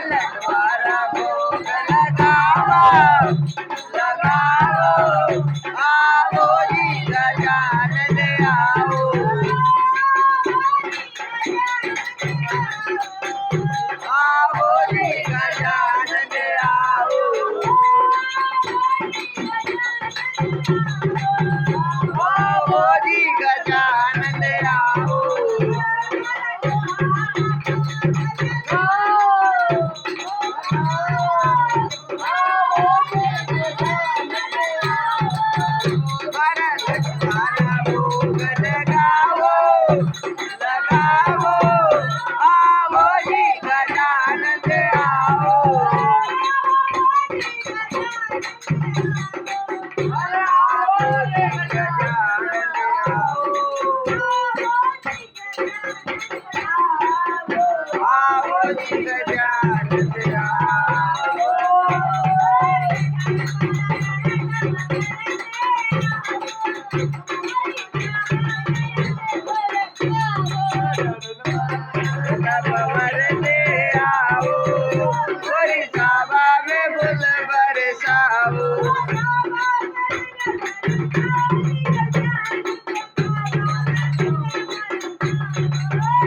लटवारा भोग लगाओ लगाओ, आओ जी गजानन आओ, आओ जी गजानन आओ, आओ जी गजानन आओ, लटवारा भोग लगाओ लगाओ, आओ जी गजानन आओ, आओ जी गजानन आओ, आओ जी गजानन आओ। खबर ले आओ, गोरी साबा में फूल बरसाओ,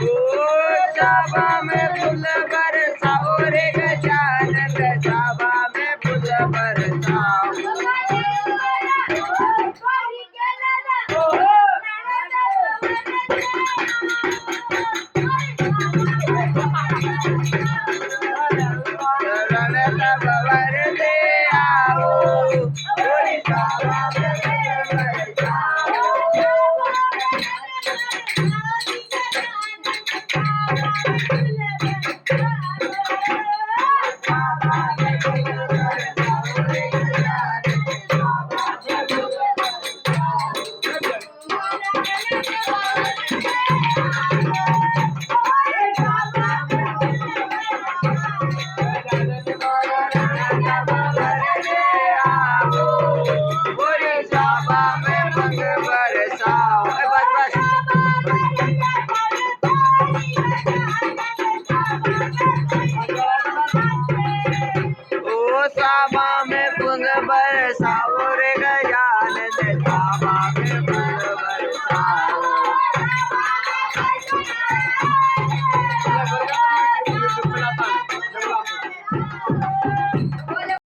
ओ साबा में फूल बरसाओ रे गजानन, साबा में फूल बरसाओ, शरण खबर ले आओ, गोरी साबा में फूल बरसाओ, साबा में फूल बरसाओ रे गजानन, साबा में फूल खबर ले आओ, गोरी साबा में फूल बरसाओ। बस ओ साबा में फूल बरसाओ रे गजानन, साबा